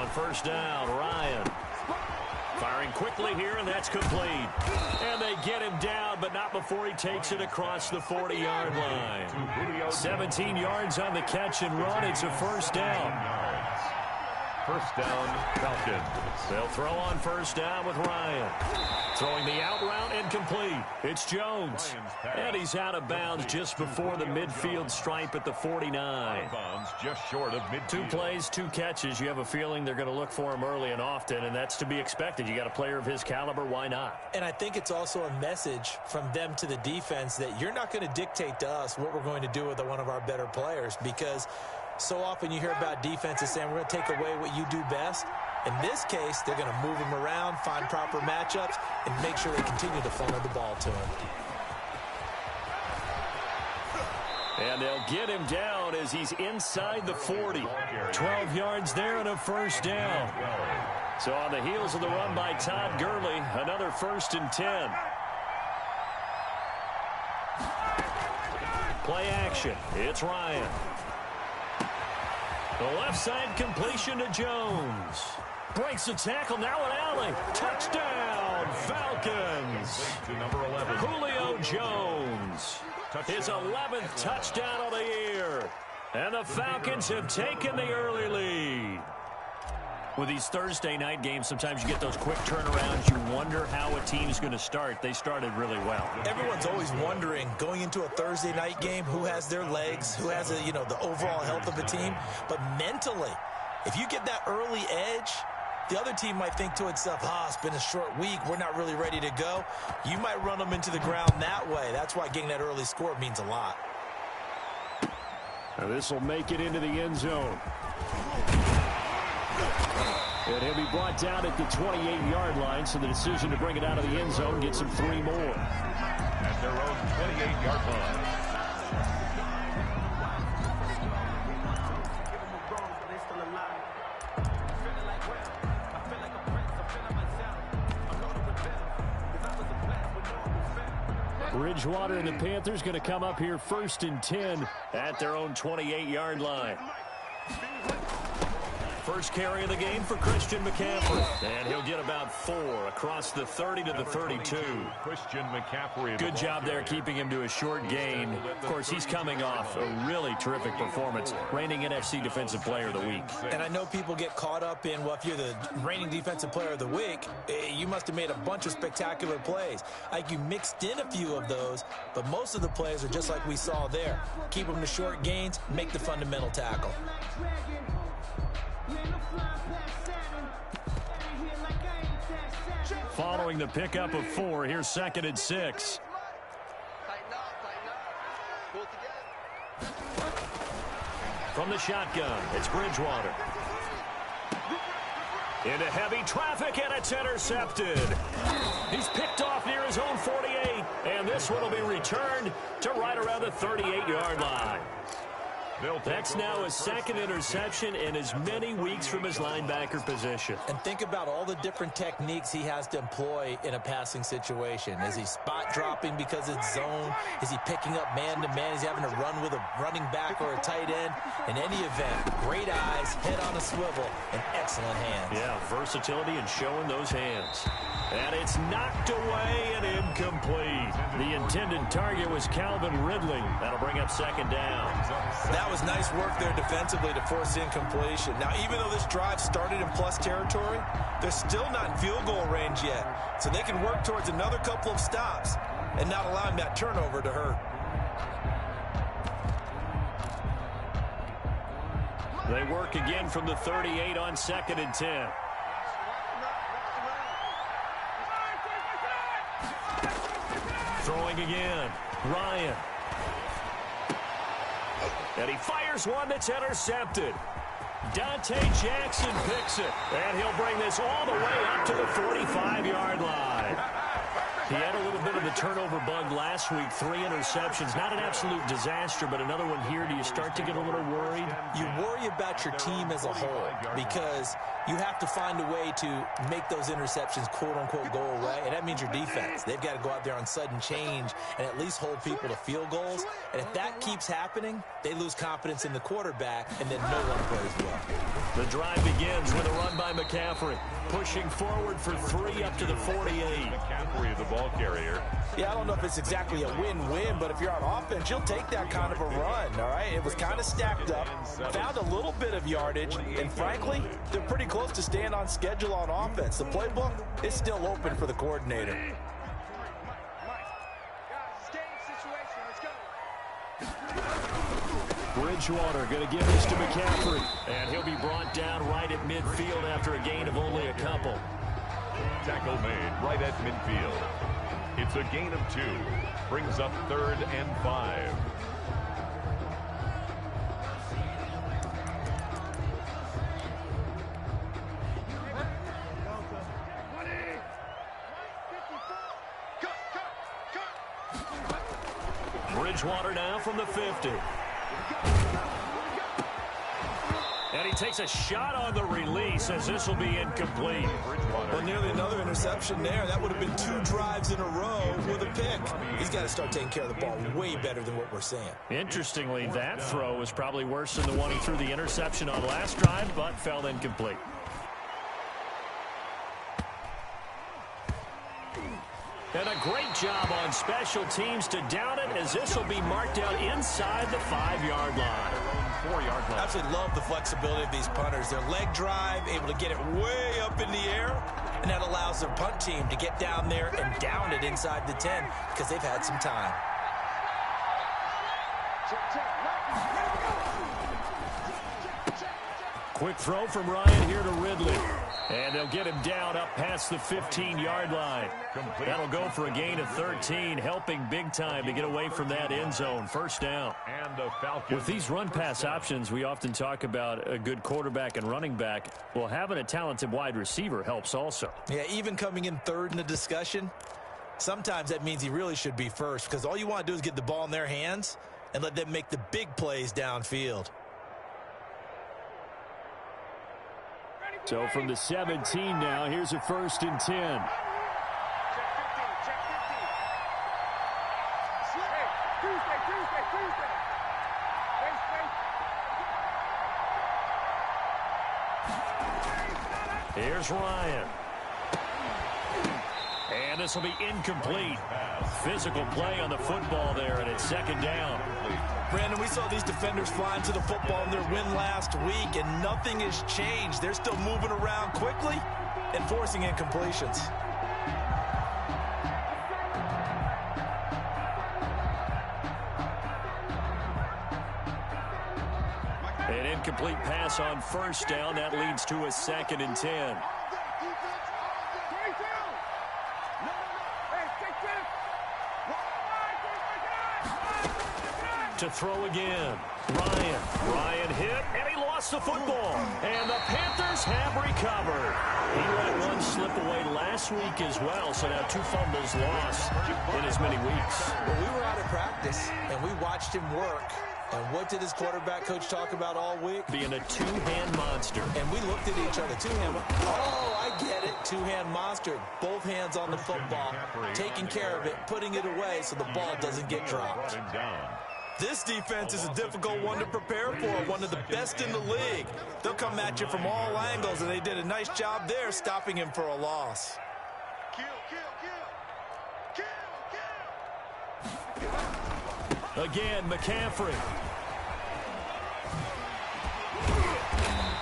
on first down. Ryan firing quickly here, and that's complete. And they get him down, but not before he takes it across the 40-yard line. 17 yards on the catch and run. It's a first down. First down, Falcons. They'll throw on first down with Ryan. Throwing the out route incomplete. It's Jones. And he's out of bounds just before the midfield stripe at the 49. Just short of midfield. 2 plays, 2 catches. You have a feeling they're going to look for him early and often, and that's to be expected. You got a player of his caliber, why not? And I think it's also a message from them to the defense that you're not going to dictate to us what we're going to do with one of our better players, because so often you hear about defenses saying we're going to take away what you do best. In this case, they're going to move him around, find proper matchups, and make sure they continue to funnel the ball to him. And they'll get him down as he's inside the 40. 12 yards there and a first down. So on the heels of the run by Todd Gurley, another 1st and 10. Play action. It's Ryan. The left side completion to Jones. Breaks the tackle, now an alley. Touchdown, Falcons. Number 11. Julio Jones. His 11th touchdown of the year. And the Falcons have taken the early lead. With these Thursday night games, sometimes you get those quick turnarounds. You wonder how a team's going to start. They started really well. Everyone's always wondering, going into a Thursday night game, who has their legs, who has the overall health of a team. But mentally, if you get that early edge, the other team might think to itself, it's been a short week, we're not really ready to go. You might run them into the ground that way. That's why getting that early score means a lot. Now this will make it into the end zone. And he'll be brought down at the 28-yard line, so the decision to bring it out of the end zone gets him 3 more. At their own 28-yard line. Bridgewater and the Panthers going to come up here 1st and 10 at their own 28-yard line. First carry of the game for Christian McCaffrey. And he'll get about 4 across the 30 to the 32. Christian McCaffrey. Good job there keeping him to a short gain. Of course, he's coming off a really terrific performance, reigning NFC Defensive Player of the Week. And I know people get caught up in, well, if you're the reigning Defensive Player of the Week, you must have made a bunch of spectacular plays. Like, you mixed in a few of those, but most of the plays are just like we saw there. Keep them to short gains, make the fundamental tackle. Following the pickup of 4, here's 2nd and 6. From the shotgun, it's Bridgewater. Into heavy traffic, and it's intercepted. He's picked off near his own 48, and this one will be returned to right around the 38-yard line. That's now his 2nd interception in as many weeks from his linebacker position. And think about all the different techniques he has to employ in a passing situation. Is he spot dropping because it's zone? Is he picking up man-to-man? Is he having to run with a running back or a tight end? In any event, great eyes, head on a swivel, and excellent hands. Yeah, versatility and showing those hands. And it's knocked away and incomplete. The intended target was Calvin Ridley. That'll bring up 2nd down. That was nice work there defensively to force incompletion. Now, even though this drive started in plus territory, they're still not in field goal range yet. So they can work towards another couple of stops and not allowing that turnover to hurt. They work again from the 38 on 2nd and 10. Throwing again. Ryan. And he fires one that's intercepted. Dante Jackson picks it. And he'll bring this all the way up to the 45-yard line. He had a little bit of the turnover bug last week, 3 interceptions. Not an absolute disaster, but another one here. Do you start to get a little worried? You worry about your team as a whole because you have to find a way to make those interceptions, quote-unquote, go away, and that means your defense. They've got to go out there on sudden change and at least hold people to field goals, and if that keeps happening, they lose confidence in the quarterback, and then no one plays well. The drive begins with a run by McCaffrey, pushing forward for 3 up to the 48. McCaffrey, the ball carrier. Yeah, I don't know if it's exactly a win-win, but if you're on offense, you'll take that kind of a run, all right? It was kind of stacked up, found a little bit of yardage, and frankly, they're pretty close to staying on schedule on offense. The playbook is still open for the coordinator. Bridgewater going to give this to McCaffrey, and he'll be brought down right at midfield after a gain of only a couple. Tackle made right at midfield. It's a gain of 2. Brings up 3rd and 5. Bridgewater now from the 50. And he takes a shot on the release as this will be incomplete. Well, nearly another interception there. That would have been 2 drives in a row with a pick. He's got to start taking care of the ball way better than what we're seeing. Interestingly, that throw was probably worse than the one he threw the interception on last drive, but fell incomplete. And a great job on special teams to down it as this will be marked out inside the 5-yard line. 4-yard line. I absolutely love the flexibility of these punters. Their leg drive, able to get it way up in the air, and that allows their punt team to get down there and down it inside the 10 because they've had some time. Quick throw from Ryan here to Ridley. And they'll get him down up past the 15-yard line. That'll go for a gain of 13, helping big time to get away from that end zone. First down. And the Falcons. With these run-pass options, we often talk about a good quarterback and running back. Well, having a talented wide receiver helps also. Yeah, even coming in 3rd in the discussion, sometimes that means he really should be first because all you want to do is get the ball in their hands and let them make the big plays downfield. So from the 17 now, here's a 1st and 10. Here's Ryan. And this will be incomplete. Physical play on the football there, and it's 2nd down. Brandon, we saw these defenders flying to the football in their win last week, and nothing has changed. They're still moving around quickly and forcing incompletions. An incomplete pass on 1st down. That leads to a 2nd and 10. To throw again. Ryan hit, and he lost the football. And the Panthers have recovered. He let one slip away last week as well, so now 2 fumbles lost in as many weeks. Well, we were out of practice, and we watched him work. And what did his quarterback coach talk about all week? Being a 2-hand monster. And we looked at each other. 2-hand. Oh, I get it. 2-hand monster. Both hands on the football, taking care of it, putting it away so the ball doesn't get dropped. This defense is a difficult one to prepare for, one of the best in the league. They'll come at you from all angles, and they did a nice job there stopping him for a loss. Again, McCaffrey.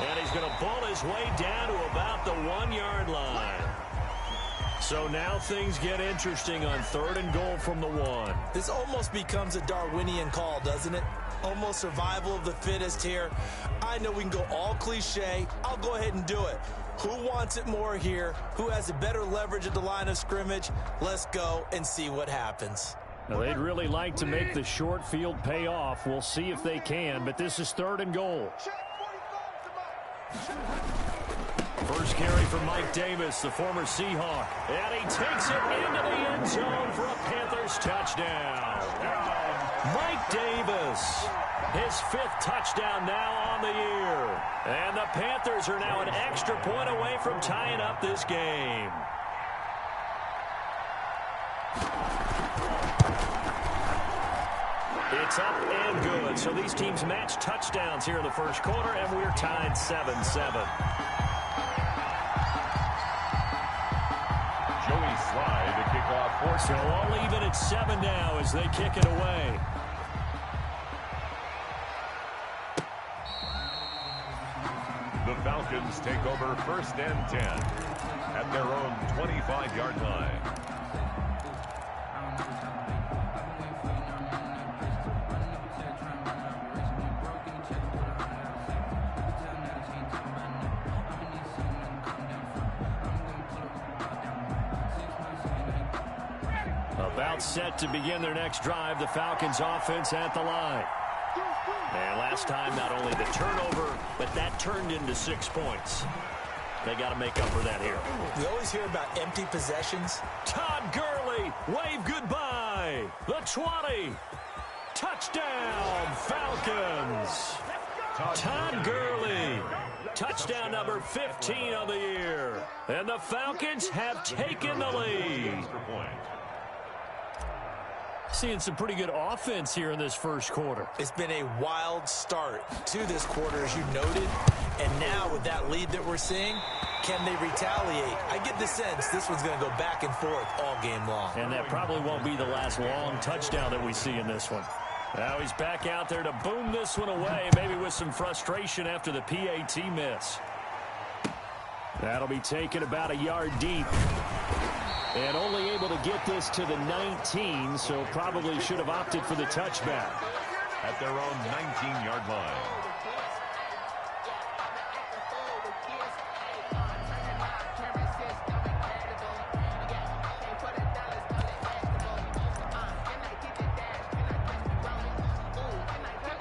And he's going to ball his way down to about the 1-yard line. So now things get interesting on 3rd and goal from the 1. This almost becomes a Darwinian call, doesn't it? Almost survival of the fittest here. I know we can go all cliche. I'll go ahead and do it. Who wants it more here? Who has a better leverage at the line of scrimmage? Let's go and see what happens. Now, they'd really like to make the short field pay off. We'll see if they can, but this is 3rd and goal. First carry for Mike Davis, the former Seahawk. And he takes it into the end zone for a Panthers touchdown. Mike Davis, his 5th touchdown now on the year. And the Panthers are now an extra point away from tying up this game. It's up and good. So these teams match touchdowns here in the first quarter, and we're tied 7-7. Joey Slye to kick off. So all even at 7 now as they kick it away. The Falcons take over 1st and 10 at their own 25-yard line. About set to begin their next drive, the Falcons offense at the line. And last time, not only the turnover, but that turned into 6 points. They got to make up for that here. We always hear about empty possessions. Todd Gurley, wave goodbye. The 20. Touchdown, Falcons. Todd Gurley. Touchdown number 15 of the year. And the Falcons have taken the lead. Seeing some pretty good offense here in this first quarter. It's been a wild start to this quarter, as you noted. And now with that lead that we're seeing, can they retaliate? I get the sense this one's going to go back and forth all game long. And that probably won't be the last long touchdown that we see in this one. Now he's back out there to boom this one away, maybe with some frustration after the PAT miss. That'll be taken about a yard deep. And only able to get this to the 19, so probably should have opted for the touchback. At their own 19-yard line.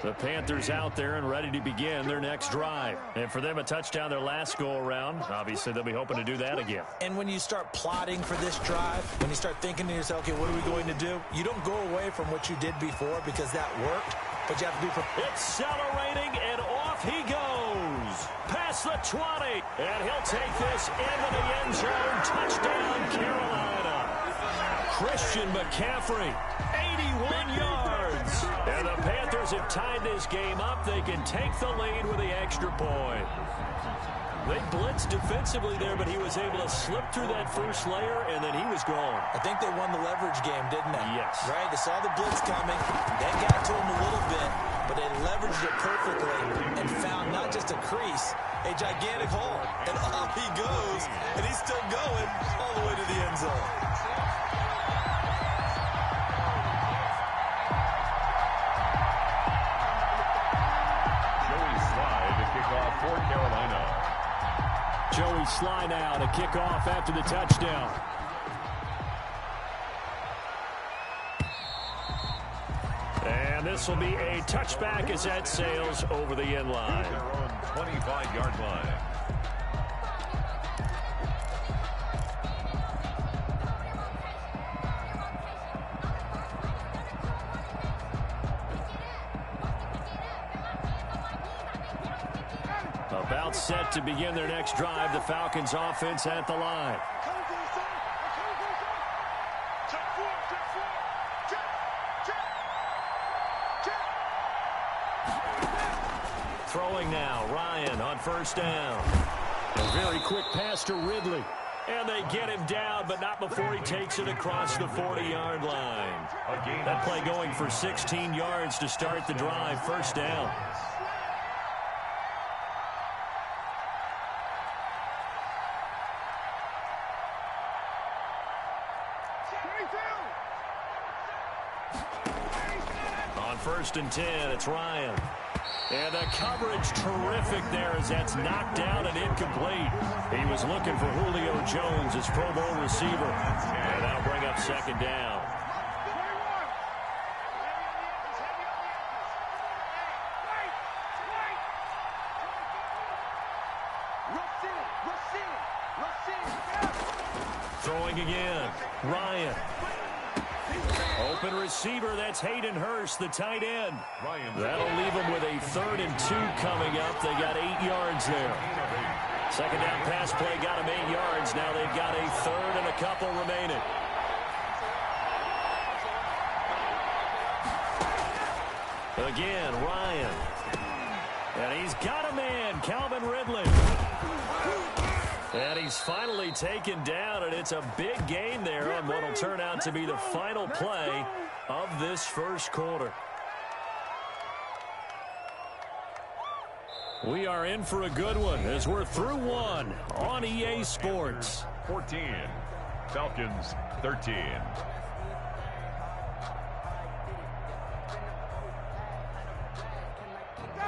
The Panthers out there and ready to begin their next drive. And for them, a touchdown their last go-around. Obviously, they'll be hoping to do that again. And when you start plotting for this drive, when you start thinking to yourself, okay, what are we going to do? You don't go away from what you did before because that worked, but you have to be prepared. Accelerating, and off he goes. Past the 20, and he'll take this into the end zone. Touchdown, Carolina. Christian McCaffrey, 81 yards. And the Panthers have tied this game up. They can take the lead with the extra point. They blitzed defensively there, but he was able to slip through that first layer, and then he was gone. I think they won the leverage game, didn't they? Yes. Right? They saw the blitz coming. That got to him a little bit, but they leveraged it perfectly and found not just a crease, a gigantic hole. And off he goes, and he's still going all the way to the end zone. For Carolina. Joey Slye now to kick off after the touchdown. And this will be a touchback as that sails over the end line. Their own 25-yard line. About set to begin their next drive, the Falcons offense at the line. Throwing now, Ryan on first down. A very quick pass to Ridley. And they get him down, but not before he takes it across the 40-yard line. That play going for 16 yards to start the drive, first down. On 1st and 10, it's Ryan. And the coverage terrific there as that's knocked down and incomplete. He was looking for Julio Jones, his Pro Bowl receiver. And that'll bring up second down. Throwing again. Ryan. Open receiver, that's Hayden Hurst, the tight end. That'll leave them with a 3rd and 2 coming up. They got 8 yards there. Second down pass play got them 8 yards. Now they've got a 3rd and a couple remaining. Again, Ryan. And he's got a man, Calvin Ridley. And he's finally taken down, and it's a big gain there on what will turn out to be the final play of this first quarter. We are in for a good one as we're through one on EA Sports. 14, Falcons 13.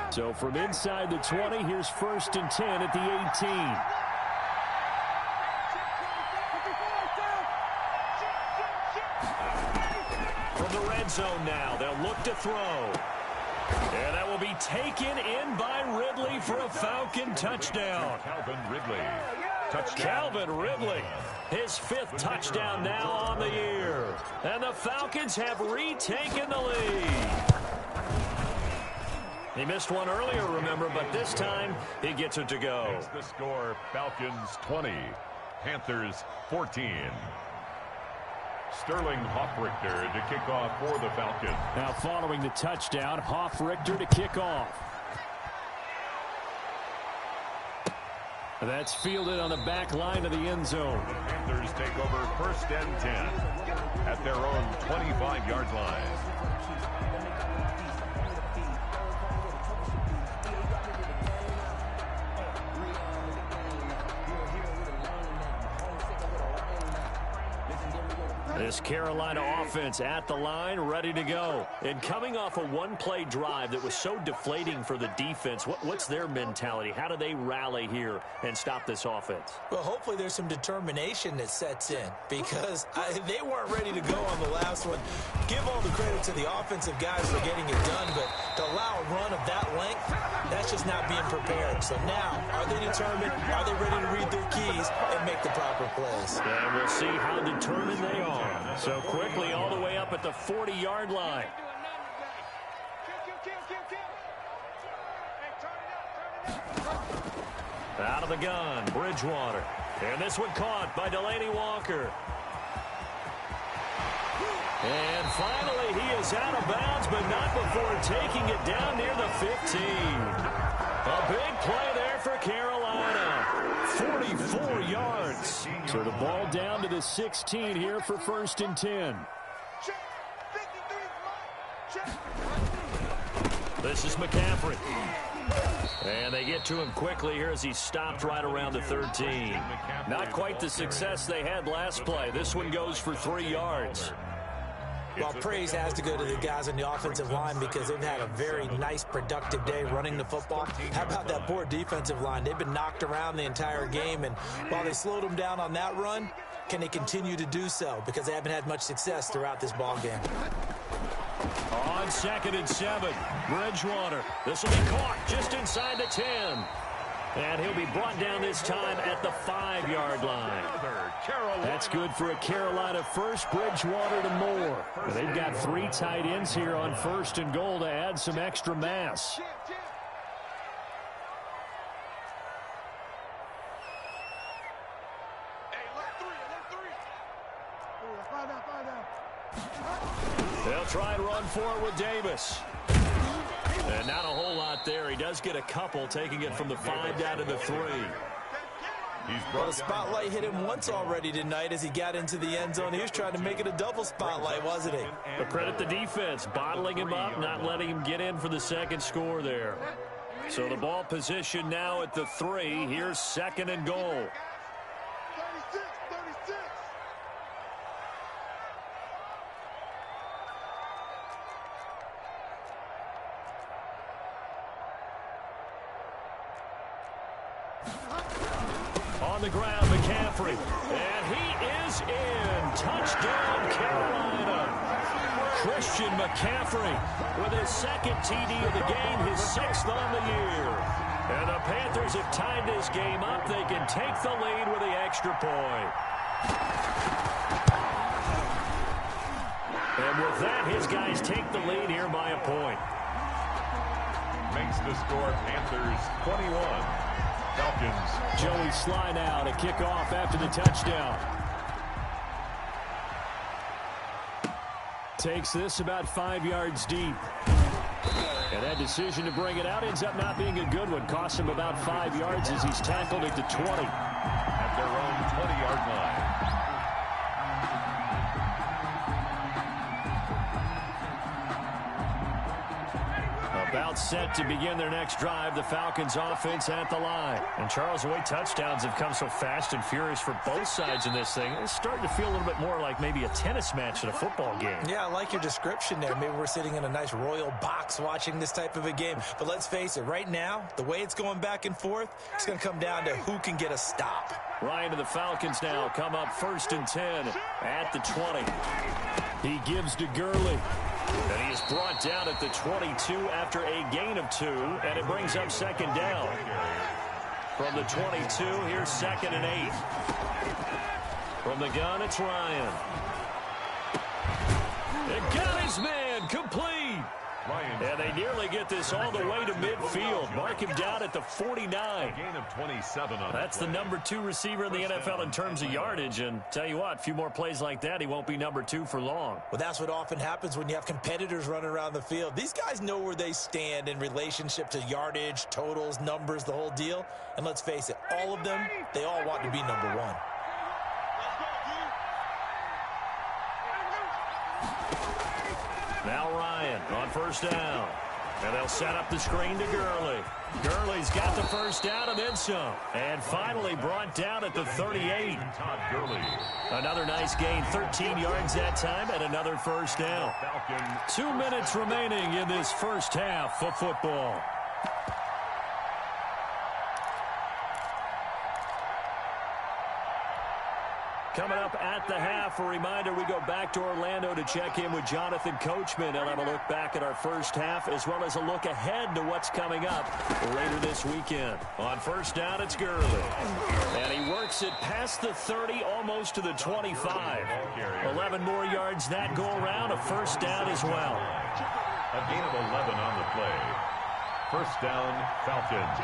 So from inside the 20, here's 1st and 10 at the 18. From the red zone now, they'll look to throw. And that will be taken in by Ridley for a Falcon touchdown. Calvin Ridley. Touchdown. Calvin Ridley, his 5th touchdown now on the year. And the Falcons have retaken the lead. He missed one earlier, remember, but this time he gets it to go. It's the score, Falcons 20, Panthers 14. Sterling Hoffrichter to kick off for the Falcons. Now following the touchdown, Hoffrichter to kick off. That's fielded on the back line of the end zone. Panthers take over 1st and 10 at their own 25-yard line. This Carolina offense at the line, ready to go. And coming off a one-play drive that was so deflating for the defense, what's their mentality? How do they rally here and stop this offense? Well, hopefully there's some determination that sets in because they weren't ready to go on the last one. Give all the credit to the offensive guys for getting it done, but to allow a run of that length, that's just not being prepared. So now, are they determined? Are they ready to read their keys and make the proper plays? And we'll see how determined they are. So quickly all the way up at the 40-yard line. Out of the gun, Bridgewater. And this one caught by Delaney Walker. And finally he is out of bounds, but not before taking it down near the 15. A big play there for Carolina. 44 yards. So the ball down to the 16 here for 1st and 10. This is McCaffrey. And they get to him quickly here as he stopped right around the 13. Not quite the success they had last play. This one goes for 3 yards. Well, praise has to go to the guys on the offensive line because they've had a very nice, productive day running the football. How about that poor defensive line? They've been knocked around the entire game, and while they slowed them down on that run, can they continue to do so? Because they haven't had much success throughout this ball game. On 2nd and 7, Bridgewater. This will be caught just inside the 10. And he'll be brought down this time at the 5-yard line. That's good for a Carolina first. Bridgewater to Moore. They've got 3 tight ends here on 1st and goal to add some extra mass. They'll try and run for it with Davis. And not a whole lot there. He does get a couple, taking it from the 5 down to the 3. Well, the spotlight hit him once already tonight as he got into the end zone. He was trying to make it a double spotlight, wasn't he? But credit the defense, bottling him up, not letting him get in for the second score there. So the ball position now at the 3. Here's 2nd and goal. On the ground, McCaffrey. And he is in. Touchdown, Carolina. Christian McCaffrey with his 2nd TD of the game, his 6th on the year. And the Panthers have tied this game up. They can take the lead with the extra point. And with that, his guys take the lead here by a point. Makes the score Panthers 21. Falcons. Joey Sly now to kick off after the touchdown. Takes this about 5 yards deep. And that decision to bring it out ends up not being a good one. Costs him about 5 yards as he's tackled at the 20. At their own 20-yard line. About set to begin their next drive. The Falcons offense at the line. And Charles, the way touchdowns have come so fast and furious for both sides in this thing, it's starting to feel a little bit more like maybe a tennis match than a football game. Yeah, I like your description there. Maybe we're sitting in a nice royal box watching this type of a game. But let's face it, right now, the way it's going back and forth, it's going to come down to who can get a stop. Ryan to the Falcons now. Come up 1st and 10 at the 20. He gives to Gurley. And he is brought down at the 22 after a gain of 2, and it brings up 2nd down. From the 22, here's 2nd and 8. From the gun, it's Ryan. And got his man, complete. And they nearly get this all the way to midfield. Mark him down at the 49. Gain of 27 on That's the number 2 receiver in the NFL in terms of yardage. And tell you what, a few more plays like that, he won't be number 2 for long. Well, that's what often happens when you have competitors running around the field. These guys know where they stand in relationship to yardage, totals, numbers, the whole deal. And let's face it, all of them, they all want to be number 1. Now Ryan on 1st down. And they'll set up the screen to Gurley. Gurley's got the 1st down and then some. And finally brought down at the 38. Todd Gurley. Another nice gain, 13 yards that time, and another 1st down. 2 minutes remaining in this first half of football. Coming up at the half, a reminder, we go back to Orlando to check in with Jonathan Coachman and have a look back at our first half as well as a look ahead to what's coming up later this weekend. On 1st down, it's Gurley. And he works it past the 30, almost to the 25. 11 more yards that go around, a 1st down as well. A gain of 11 on the play. 1st down, Falcons.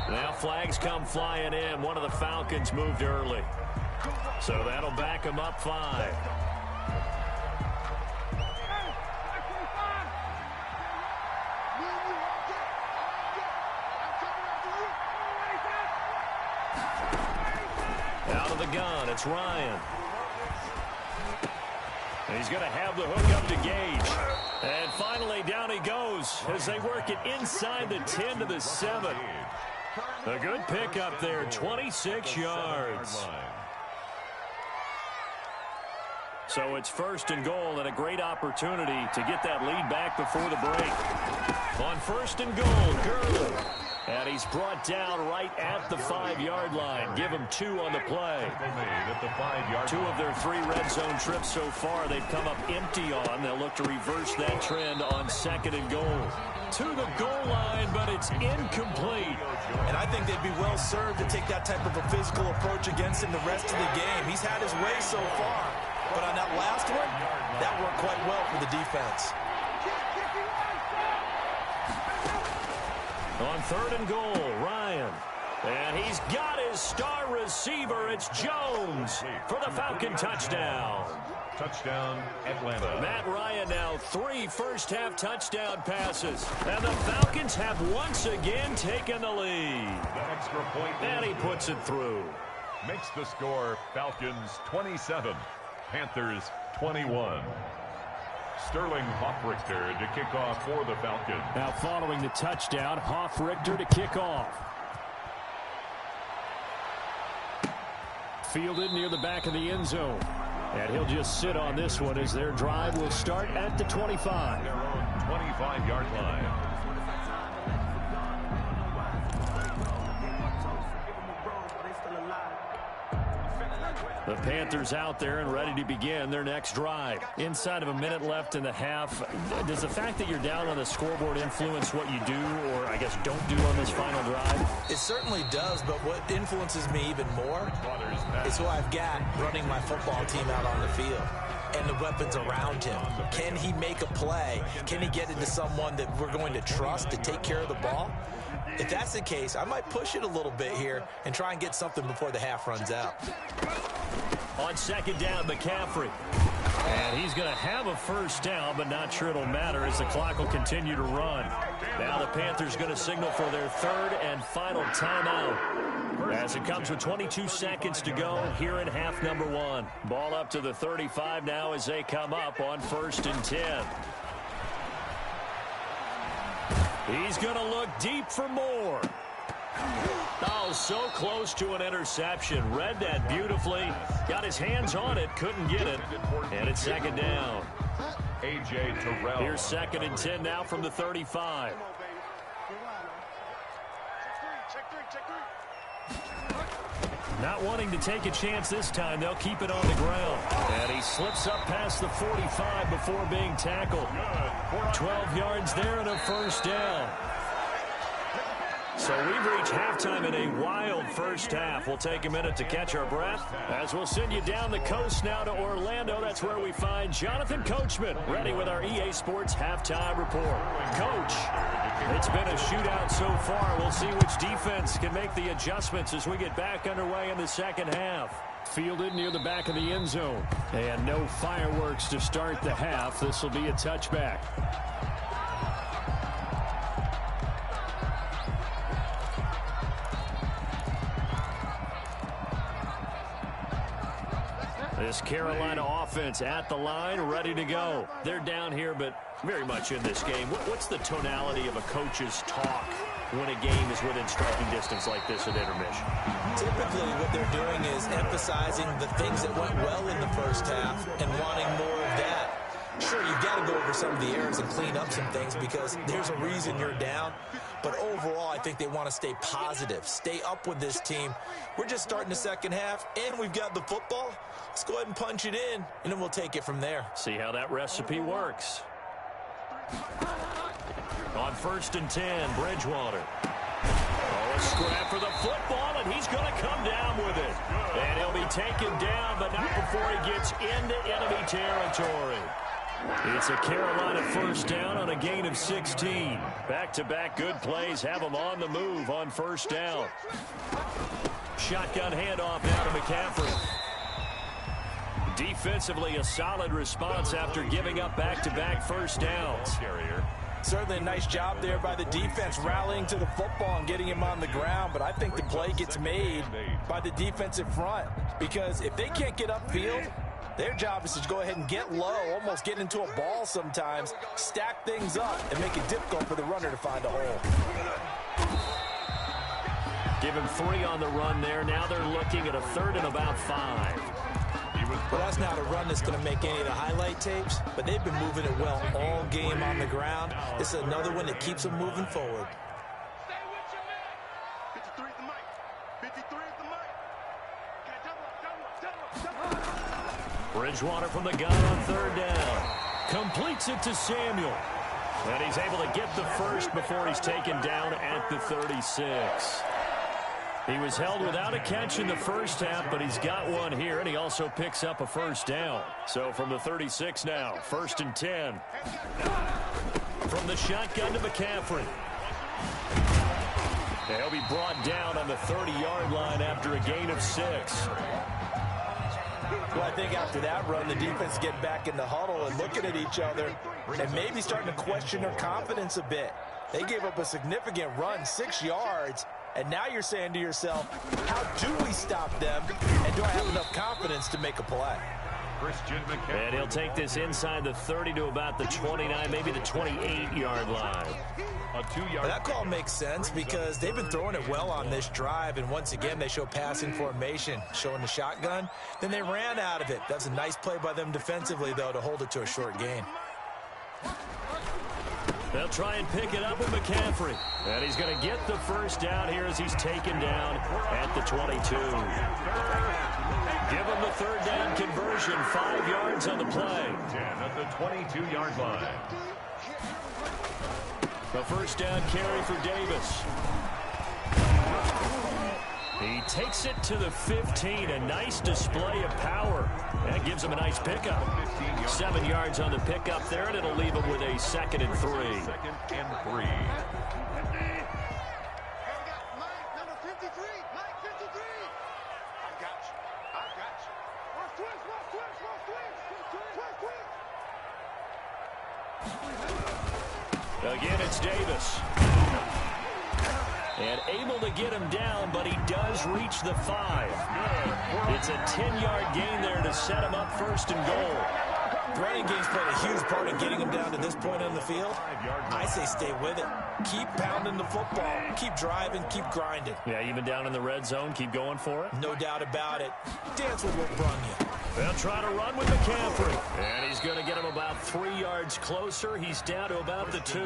Now flags come flying in. One of the Falcons moved early. So that'll back them up 5. Out of the gun, it's Ryan. And he's going to have the hook up to Gage. And finally down he goes as they work it inside the 10 to the 7. A good pickup there, 26 yards. So it's 1st and goal and a great opportunity to get that lead back before the break. On 1st and goal, Gurley. And he's brought down right at the 5-yard line. Give him 2 on the play. 2 of their 3 red zone trips so far they've come up empty on. They'll look to reverse that trend on 2nd and goal. To the goal line, but it's incomplete. And I think they'd be well served to take that type of a physical approach against him the rest of the game. He's had his way so far. But on that last one, that worked quite well for the defense. On 3rd and goal, Ryan. And he's got his star receiver. It's Jones for the Falcon touchdown. Touchdown, Atlanta. Matt Ryan now 3 first-half touchdown passes. And the Falcons have once again taken the lead. The extra point. And he puts it through. Makes the score Falcons 27, Panthers 21. Sterling Hoffrichter to kick off for the Falcons. Now following the touchdown, Hoffrichter to kick off. Fielded near the back of the end zone. And he'll just sit on this one as their drive will start at the 25. Their own 25-yard line. The Panthers out there and ready to begin their next drive. Inside of a minute left in the half, does the fact that you're down on the scoreboard influence what you do, or I guess don't do on this final drive? It certainly does, but what influences me even more is who I've got running my football team out on the field and the weapons around him. Can he make a play? Can he get into someone that we're going to trust to take care of the ball? If that's the case, I might push it a little bit here and try and get something before the half runs out. On second down, McCaffrey. And he's going to have a first down, but not sure it'll matter as the clock will continue to run. Now the Panthers going to signal for their third and final timeout, as it comes with 22 seconds to go here in half number one. Ball up to the 35 now as they come up on 1st and 10. He's going to look deep for more. Oh, so close to an interception. Read that beautifully. Got his hands on it. Couldn't get it. And it's second down. A.J. Terrell. Here's 2nd and 10 now from the 35. Not wanting to take a chance this time. They'll keep it on the ground. And he slips up past the 45 before being tackled. 12 yards there and a first down. So we've reached halftime in a wild first half. We'll take a minute to catch our breath as we'll send you down the coast now to Orlando. That's where we find Jonathan Coachman ready with our EA Sports halftime report. Coach, it's been a shootout so far. We'll see which defense can make the adjustments as we get back underway in the second half. Fielded near the back of the end zone. And no fireworks to start the half. This will be a touchback. This Carolina offense at the line, ready to go. They're down here, but very much in this game. What's the tonality of a coach's talk when a game is within striking distance like this at intermission? Typically, what they're doing is emphasizing the things that went well in the first half and wanting more of that. Sure, you've got to go over some of the errors and clean up some things because there's a reason you're down. But overall, I think they want to stay positive, stay up with this team. We're just starting the second half, and we've got the football. Let's go ahead and punch it in, and then we'll take it from there. See how that recipe works. On 1st and 10, Bridgewater. Oh, a scrap for the football, and he's going to come down with it. And he'll be taken down, but not before he gets into enemy territory. It's a Carolina first down on a gain of 16. Back-to-back good plays have them on the move on first down. Shotgun handoff now to McCaffrey. Defensively, a solid response after giving up back-to-back first downs. Certainly a nice job there by the defense rallying to the football and getting him on the ground, but I think the play gets made by the defensive front because if they can't get upfield, their job is to go ahead and get low, almost get into a ball sometimes, stack things up, and make it difficult for the runner to find a hole. Give him 3 on the run there. Now they're looking at a 3rd and about 5. Well, that's not a run that's going to make any of the highlight tapes, but they've been moving it well all game on the ground. This is another one that keeps them moving forward. Bridgewater from the gun on 3rd down. Completes it to Samuel. And he's able to get the first before he's taken down at the 36. He was held without a catch in the first half, but he's got one here, and he also picks up a first down. So from the 36 now, 1st and 10. From the shotgun to McCaffrey. He'll be brought down on the 30-yard line after a gain of 6. Well, I think after that run, the defense get back in the huddle and looking at each other and maybe starting to question their confidence a bit. They gave up a significant run, 6 yards, and now you're saying to yourself, how do we stop them, and do I have enough confidence to make a play? And he'll take this inside the 30 to about the 29, maybe the 28-yard line. Well, that call makes sense because they've been throwing it well on this drive, and once again they show passing formation, showing the shotgun. Then they ran out of it. That's a nice play by them defensively, though, to hold it to a short gain. They'll try and pick it up with McCaffrey. And he's going to get the first down here as he's taken down at the 22. Give him the third down conversion, 5 yards on the play. 10 at the 22-yard line. The first down carry for Davis. He takes it to the 15. A nice display of power. That gives him a nice pickup. 7 yards on the pickup there, and it'll leave him with a 2nd and 3. 2nd and 3. Again, it's Davis. And able to get him down, but he does reach the 5. It's a 10-yard gain there to set him up 1st and goal. Running game's played a huge part in getting him down to this point on the field. I say stay with it. Keep pounding the football. Keep driving. Keep grinding. Yeah, even down in the red zone, keep going for it. No doubt about it. Dance with what brung you. They'll try to run with McCaffrey. And he's going to get him about 3 yards closer. He's down to about the 2.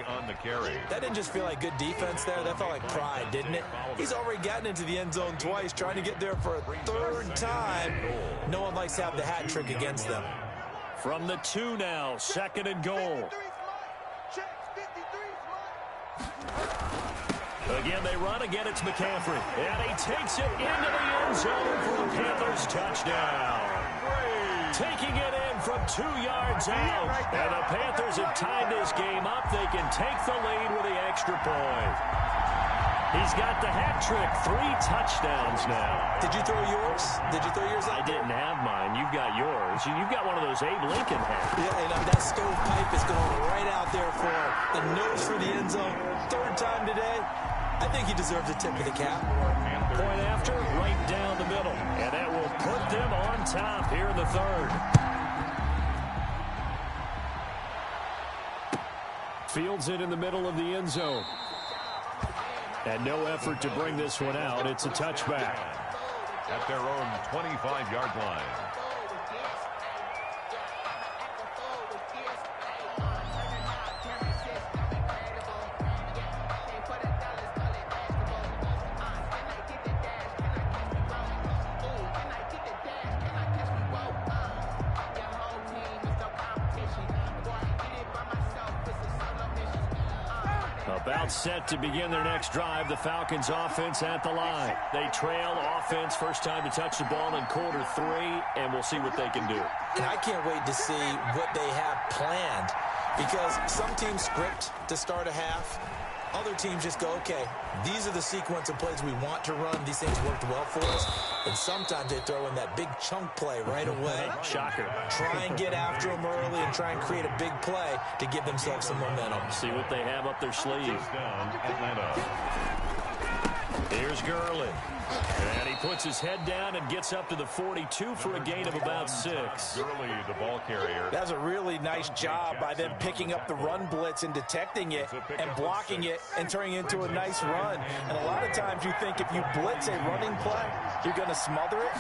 On the carry. That didn't just feel like good defense there. That felt like pride, didn't it? He's already gotten into the end zone twice, trying to get there for a 3rd time. No one likes to have the hat trick against them. From the 2 now, 2nd and goal. Again, they run. Again, it's McCaffrey. And he takes it into the end zone for a Panthers touchdown. Taking it in from 2 yards out. And the Panthers have tied this game up. They can take the lead with the extra point. He's got the hat trick. 3 touchdowns now. Did you throw yours? Did you throw yours out? I didn't have mine. You've got yours. You've got one of those Abe Lincoln hats. Yeah, and that stovepipe is going right out there for him. The nose for the end zone. 3rd time today. I think he deserves a tip of the cap. Point after, right down the middle. And that will put them on top here in the 3rd. Fields it in the middle of the end zone. And no effort to bring this one out. It's a touchback. At their own 25-yard line. About set to begin their next drive. The Falcons offense at the line. They trail offense, first time to touch the ball in quarter 3, and we'll see what they can do. And I can't wait to see what they have planned, because some teams script to start a half. Other teams just go, okay, these are the sequence of plays we want to run. These things worked well for us. And sometimes they throw in that big chunk play right away. Shocker. Try and get after them early and try and create a big play to give themselves some momentum. See what they have up their sleeve. Down, Atlanta. Here's Gurley. And he puts his head down and gets up to the 42 for a gain of about 6. Gurley, the ball carrier. That's a really nice job by them picking up the run blitz and detecting it and blocking it and turning it into a nice run. And a lot of times you think if you blitz a running play, you're going to smother it.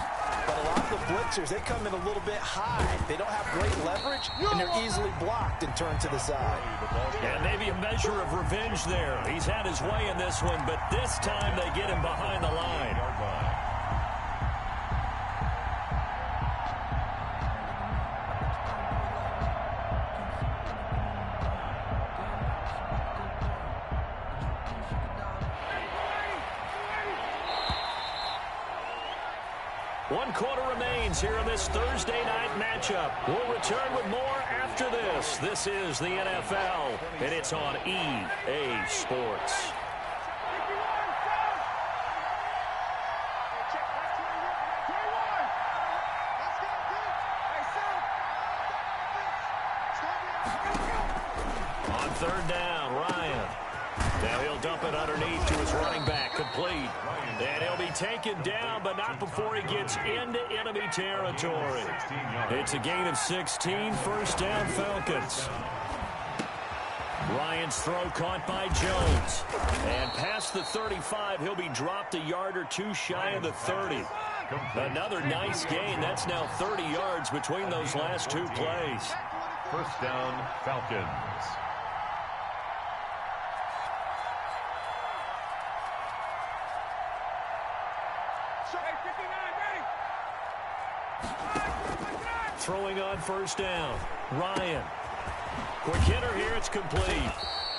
But a lot of the blitzers, they come in a little bit high. They don't have great leverage, and they're easily blocked and turned to the side. And maybe a measure of revenge there. He's had his way in this one, but this time they get him behind the line. One quarter remains here in this Thursday night matchup. We'll return with more after this. This is the NFL, and it's on EA Sports. On 3rd down, Ryan. Now he'll dump it underneath to his running back, complete. And he'll be taken down, but not before he gets into enemy territory. It's a gain of 16, first down Falcons. Ryan's throw caught by Jones. And past the 35, he'll be dropped a yard or 2 shy of the 30. Another nice gain. That's now 30 yards between those last 2 plays. First down, Falcons. Throwing on first down. Ryan. Quick hitter here. It's complete.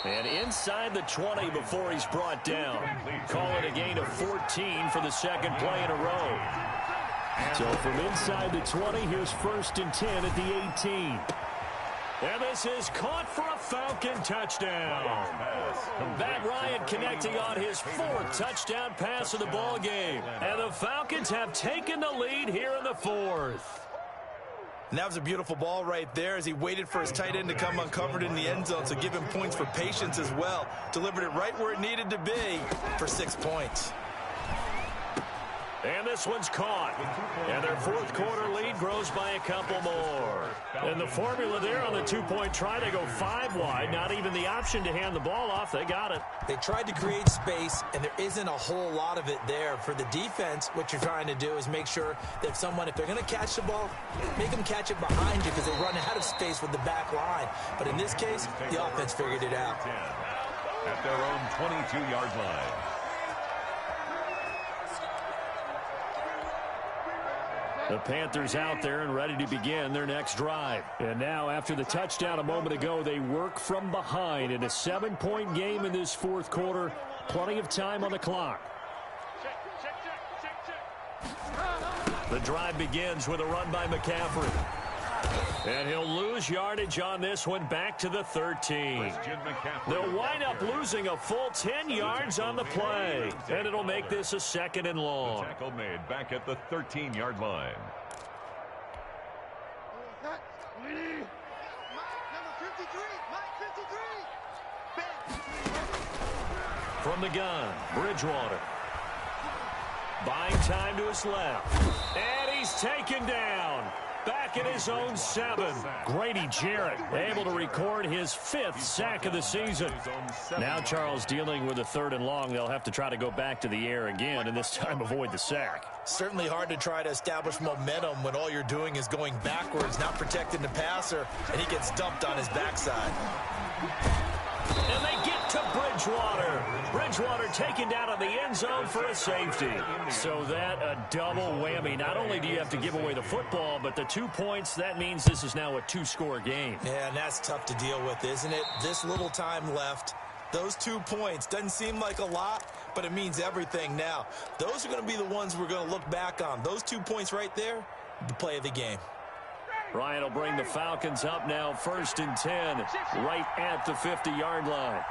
And inside the 20 before he's brought down. Call it a gain of 14 for the second play in a row. So from inside the 20, here's 1st and 10 at the 18. And this is caught for a Falcon touchdown. Matt Ryan connecting on his 4th touchdown pass of the ball game. And the Falcons have taken the lead here in the 4th. And that was a beautiful ball right there as he waited for his tight end to come uncovered in the end zone, so give him points for patience as well. Delivered it right where it needed to be for 6 points. And this one's caught. And their 4th quarter lead grows by a couple more. And the formula there on the 2-point try, they go 5 wide. Not even the option to hand the ball off. They got it. They tried to create space, and there isn't a whole lot of it there. For the defense, what you're trying to do is make sure that if they're going to catch the ball, make them catch it behind you because they run out of space with the back line. But in this case, the offense figured it out. At their own 22-yard line. The Panthers out there and ready to begin their next drive. And now, after the touchdown a moment ago, they work from behind in a 7-point game in this 4th quarter. Plenty of time on the clock. The drive begins with a run by McCaffrey. And he'll lose yardage on this one back to the 13. They'll wind up losing a full 10 yards on the play. And it'll make this a 2nd and long. The tackle made back at the 13-yard line. From the gun, Bridgewater. Buying time to his left. And he's taken down. Back in his own 7. Grady Jarrett able to record his 5th sack of the season. Now Charles dealing with a 3rd and long. They'll have to try to go back to the air again and this time avoid the sack. Certainly hard to try to establish momentum when all you're doing is going backwards, not protecting the passer, and he gets dumped on his backside. And they get to Bridgewater. Bridgewater taken down on the end zone for a safety. So that a double whammy. Not only do you have to give away the football, but the 2 points, that means this is now a 2-score game. Yeah, and that's tough to deal with, isn't it? This little time left. Those 2 points doesn't seem like a lot, but it means everything now. Those are going to be the ones we're going to look back on. Those 2 points right there, the play of the game. Ryan will bring the Falcons up now, 1st and 10, right at the 50-yard line.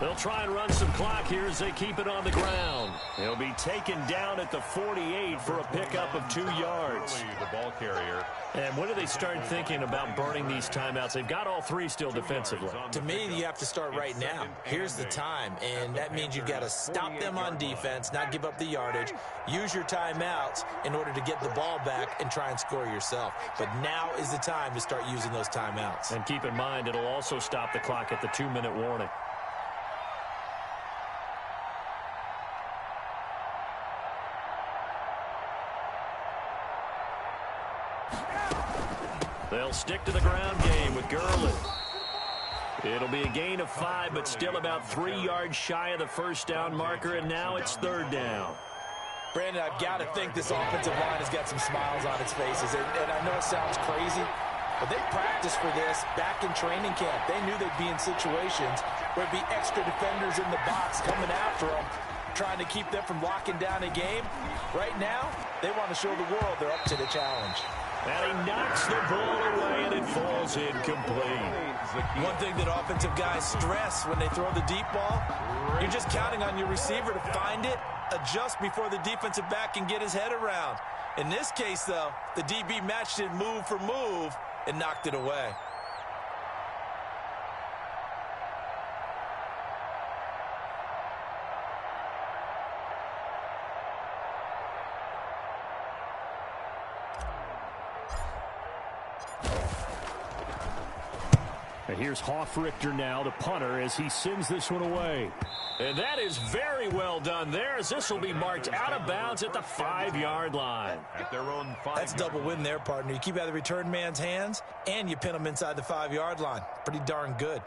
They'll try and run some clock here as they keep it on the ground. He'll be taken down at the 48 for a pickup of 2 yards. The ball carrier. And when do they start thinking about burning these timeouts? They've got all 3 still defensively. To me, you have to start right now. Here's the time, and that means you've got to stop them on defense, not give up the yardage, use your timeouts in order to get the ball back and try and score yourself. But now is the time to start using those timeouts. And keep in mind, it'll also stop the clock at the 2-minute warning. They'll stick to the ground game with Gurley. It'll be a gain of 5, but still about 3 yards shy of the first down marker, and now it's 3rd down. Brandon, I've got to think this offensive line has got some smiles on its faces, and I know it sounds crazy, but they practiced for this back in training camp. They knew they'd be in situations where it'd be extra defenders in the box coming after them, trying to keep them from locking down a game. Right now, they want to show the world they're up to the challenge. And he knocks the ball away, and it falls incomplete. One thing that offensive guys stress when they throw the deep ball, you're just counting on your receiver to find it, adjust before the defensive back can get his head around. In this case, though, the DB matched it move for move and knocked it away. And here's Hofrichter now, the punter, as he sends this one away. And that is very well done there, as this will be marked out of bounds at the 5-yard line. At their own 5. That's double win there, partner. You keep out of the return man's hands, and you pin him inside the 5-yard line. Pretty darn good.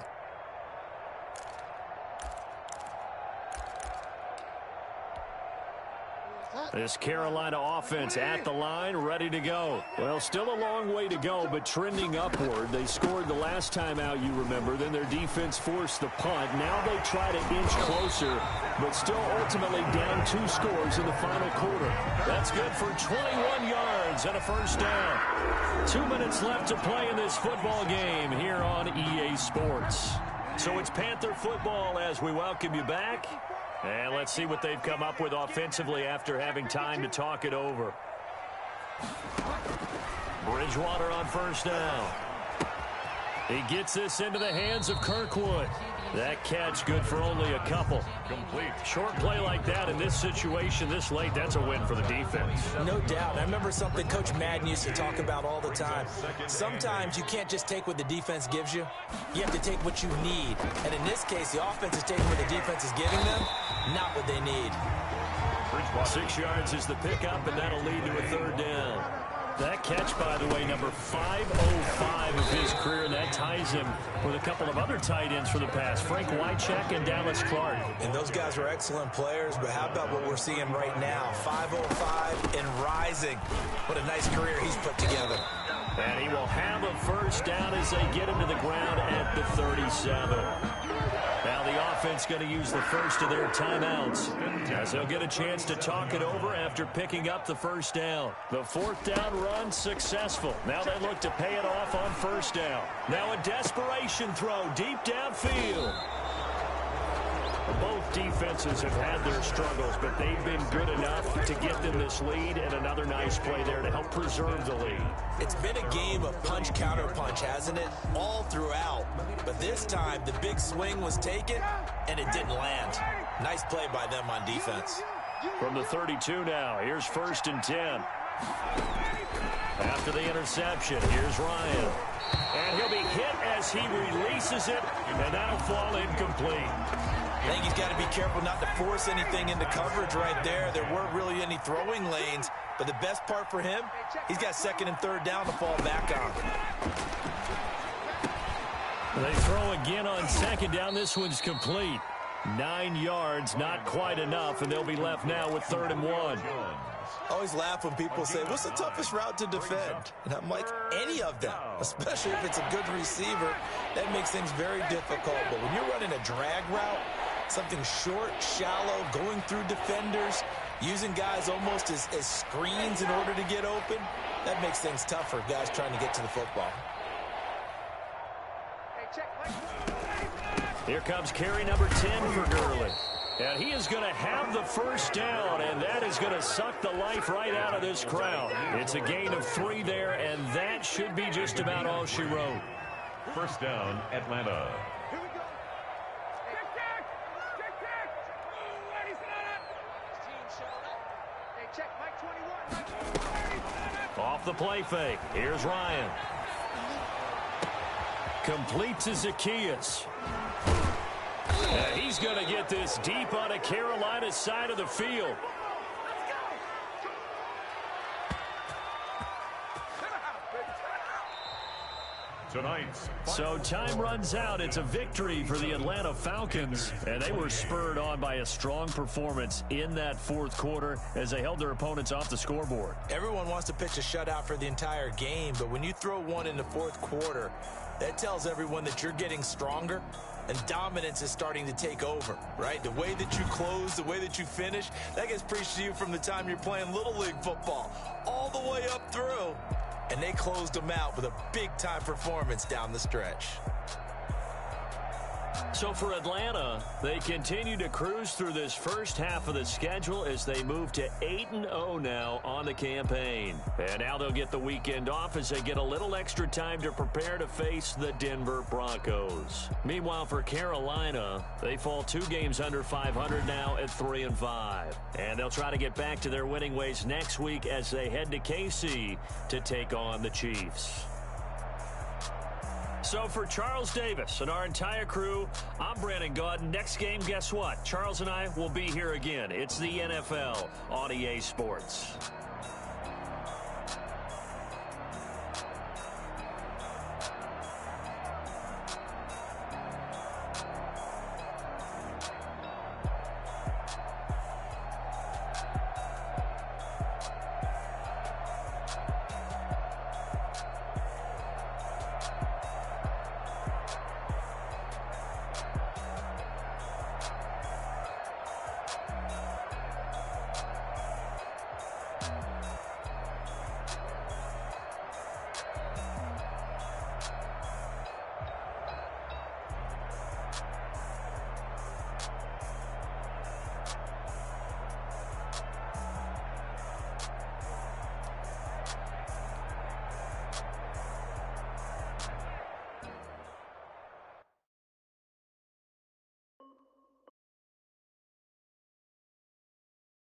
This Carolina offense at the line, ready to go. Well, still a long way to go, but trending upward. They scored the last time out, you remember. Then their defense forced the punt. Now they try to inch closer, but still ultimately down 2 scores in the final quarter. That's good for 21 yards and a first down. 2 minutes left to play in this football game here on EA Sports. So it's Panther football as we welcome you back. And let's see what they've come up with offensively after having time to talk it over. Bridgewater on first down. He gets this into the hands of Kirkwood. That catch good for only a couple. Complete. Short play like that in this situation this late, that's a win for the defense. No doubt. I remember something Coach Madden used to talk about all the time. Sometimes you can't just take what the defense gives you. You have to take what you need. And in this case, the offense is taking what the defense is giving them, not what they need. 6 yards is the pickup, and that'll lead to a third down. That catch, by the way, number 505 of his career, and that ties him with a couple of other tight ends for the pass, Frank Wycheck and Dallas Clark. And those guys are excellent players, but how about what we're seeing right now? 505 and rising. What a nice career he's put together. And he will have a first down as they get him to the ground at the 37. Now the offense going to use the first of their timeouts as they'll get a chance to talk it over after picking up the first down. The 4th down run successful. Now they look to pay it off on first down. Now a desperation throw deep downfield. Both defenses have had their struggles, but they've been good enough to get them this lead, and another nice play there to help preserve the lead. It's been a game of punch-counter-punch, hasn't it? All throughout. But this time, the big swing was taken, and it didn't land. Nice play by them on defense. From the 32 now, here's 1st and 10. After the interception, here's Ryan. And he'll be hit as he releases it, and that'll fall incomplete. I think he's got to be careful not to force anything into coverage right there. There weren't really any throwing lanes, but the best part for him, he's got 2nd and 3rd down to fall back on. They throw again on 2nd down. This one's complete. 9 yards, not quite enough, and they'll be left now with 3rd and 1. I always laugh when people say, what's the toughest route to defend? And I'm like, any of them, especially if it's a good receiver. That makes things very difficult. But when you're running a drag route, something short, shallow, going through defenders, using guys almost as screens in order to get open, that makes things tough for guys trying to get to the football. Here comes carry number 10 for Gurley. And he is going to have the first down, and that is going to suck the life right out of this crowd. It's a gain of 3 there, and that should be just about all she wrote. First down, Atlanta. Off the play fake. Here's Ryan. Complete to Zacchaeus. And he's going to get this deep on a Carolina side of the field. So time runs out. It's a victory for the Atlanta Falcons, and they were spurred on by a strong performance in that 4th quarter as they held their opponents off the scoreboard. Everyone wants to pitch a shutout for the entire game, but when you throw one in the 4th quarter, that tells everyone that you're getting stronger and dominance is starting to take over, right? The way that you close, the way that you finish, that gets preached to you from the time you're playing Little League football all the way up through. And they closed them out with a big-time performance down the stretch. So for Atlanta, they continue to cruise through this first half of the schedule as they move to 8-0 now on the campaign. And now they'll get the weekend off as they get a little extra time to prepare to face the Denver Broncos. Meanwhile, for Carolina, they fall 2 games under 500 now at 3-5. And they'll try to get back to their winning ways next week as they head to KC to take on the Chiefs. So for Charles Davis and our entire crew, I'm Brandon Gaudin. Next game, guess what? Charles and I will be here again. It's the NFL on EA Sports.